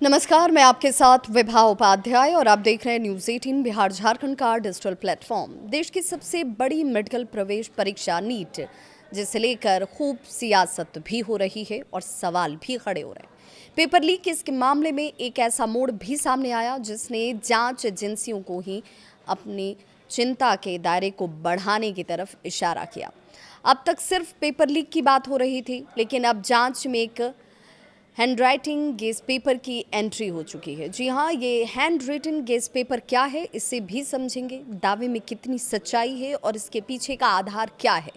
नमस्कार, मैं आपके साथ विभा उपाध्याय और आप देख रहे हैं न्यूज़ 18 बिहार झारखंड का डिजिटल प्लेटफॉर्म। देश की सबसे बड़ी मेडिकल प्रवेश परीक्षा नीट, जिसे लेकर खूब सियासत भी हो रही है और सवाल भी खड़े हो रहे हैं। पेपर लीक के मामले में एक ऐसा मोड़ भी सामने आया जिसने जांच एजेंसियों को ही अपनी चिंता के दायरे को बढ़ाने की तरफ इशारा किया। अब तक सिर्फ पेपर लीक की बात हो रही थी, लेकिन अब जांच में एक हैंडराइटिंग गेस पेपर की एंट्री हो चुकी है। जी हाँ, ये हैंड रिटन गेस पेपर क्या है, इसे भी समझेंगे। दावे में कितनी सच्चाई है और इसके पीछे का आधार क्या है।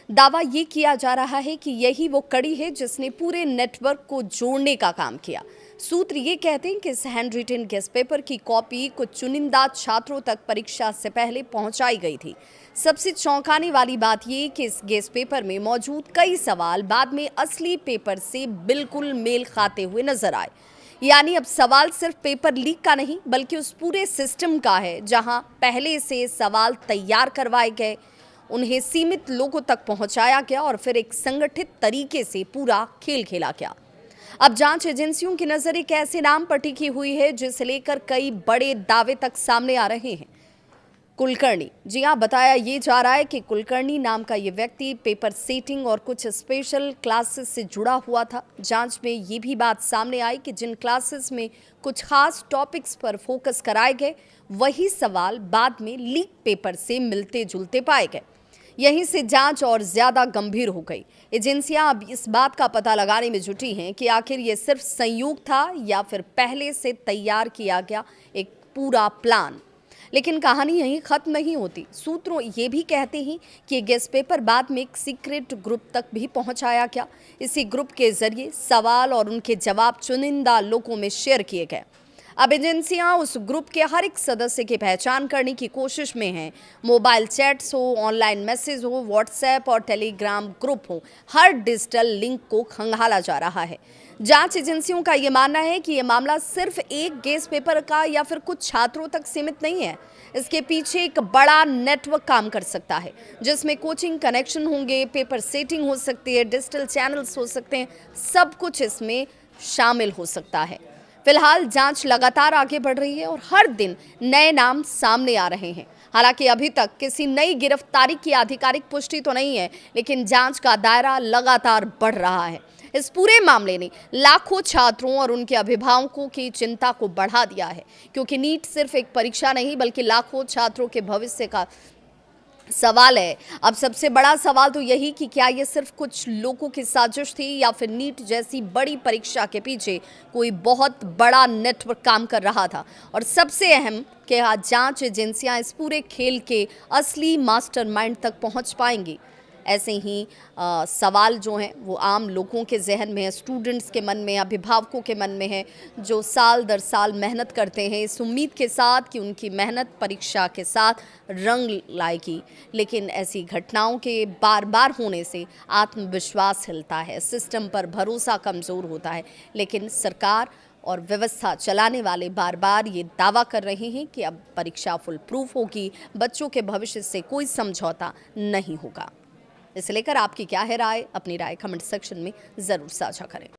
दावा ये किया जा रहा है कि यही वो कड़ी है जिसने पूरे नेटवर्क को जोड़ने का काम किया। सूत्र ये कहते हैं कि इस हैंड रिटन गेस पेपर की कॉपी कुछ चुनिंदा छात्रों तक परीक्षा से पहले पहुंचाई गई थी। सबसे चौंकाने वाली बात ये कि इस गेस पेपर में मौजूद कई सवाल बाद में असली पेपर से बिल्कुल मेल खाते हुए नजर आए। यानी अब सवाल सिर्फ पेपर लीक का नहीं, बल्कि उस पूरे सिस्टम का है जहां पहले से सवाल तैयार करवाए गए, उन्हें सीमित लोगों तक पहुंचाया गया और फिर एक संगठित तरीके से पूरा खेल खेला गया। अब जांच एजेंसियों की नजर एक ऐसे नाम पर टिकी हुई है जिसे लेकर कई बड़े दावे तक सामने आ रहे हैं। कुलकर्णी, जी हाँ, बताया ये जा रहा है कि कुलकर्णी नाम का ये व्यक्ति पेपर सेटिंग और कुछ स्पेशल क्लासेस से जुड़ा हुआ था। जांच में ये भी बात सामने आई कि जिन क्लासेस में कुछ खास टॉपिक्स पर फोकस कराए गए, वही सवाल बाद में लीक पेपर से मिलते जुलते पाए गए। यहीं से जांच और ज्यादा गंभीर हो गई। एजेंसियां अब इस बात का पता लगाने में जुटी हैं कि आखिर ये सिर्फ संयोग था या फिर पहले से तैयार किया गया एक पूरा प्लान। लेकिन कहानी यहीं खत्म नहीं होती। सूत्रों ये भी कहते हैं कि ये गेस पेपर बाद में एक सीक्रेट ग्रुप तक भी पहुंचाया गया। इसी ग्रुप के जरिए सवाल और उनके जवाब चुनिंदा लोगों में शेयर किए गए। अब एजेंसियां उस ग्रुप के हर एक सदस्य की पहचान करने की कोशिश में हैं। मोबाइल चैट्स हो, ऑनलाइन मैसेज हो, व्हाट्सएप और टेलीग्राम ग्रुप हो, हर डिजिटल लिंक को खंगाला जा रहा है। जांच एजेंसियों का ये मानना है कि ये मामला सिर्फ एक गेस पेपर का या फिर कुछ छात्रों तक सीमित नहीं है। इसके पीछे एक बड़ा नेटवर्क काम कर सकता है, जिसमें कोचिंग कनेक्शन होंगे, पेपर सेटिंग हो सकती है, डिजिटल चैनल्स हो सकते हैं, सब कुछ इसमें शामिल हो सकता है। फिलहाल जांच लगातार आगे बढ़ रही है और हर दिन नए नाम सामने आ रहे हैं। हालांकि अभी तक किसी नई गिरफ्तारी की आधिकारिक पुष्टि तो नहीं है, लेकिन जांच का दायरा लगातार बढ़ रहा है। इस पूरे मामले ने लाखों छात्रों और उनके अभिभावकों की चिंता को बढ़ा दिया है, क्योंकि नीट सिर्फ एक परीक्षा नहीं, बल्कि लाखों छात्रों के भविष्य का सवाल है। अब सबसे बड़ा सवाल तो यही कि क्या ये सिर्फ कुछ लोगों की साजिश थी या फिर नीट जैसी बड़ी परीक्षा के पीछे कोई बहुत बड़ा नेटवर्क काम कर रहा था। और सबसे अहम कि जांच एजेंसियां इस पूरे खेल के असली मास्टरमाइंड तक पहुंच पाएंगी। ऐसे ही सवाल जो हैं वो आम लोगों के जहन में है, स्टूडेंट्स के मन में, अभिभावकों के मन में है, जो साल दर साल मेहनत करते हैं इस उम्मीद के साथ कि उनकी मेहनत परीक्षा के साथ रंग लाएगी। लेकिन ऐसी घटनाओं के बार बार होने से आत्मविश्वास हिलता है, सिस्टम पर भरोसा कमज़ोर होता है। लेकिन सरकार और व्यवस्था चलाने वाले बार बार ये दावा कर रहे हैं कि अब परीक्षा फुल प्रूफ होगी, बच्चों के भविष्य से कोई समझौता नहीं होगा। इसे लेकर आपकी क्या है राय? अपनी राय कमेंट सेक्शन में ज़रूर साझा करें।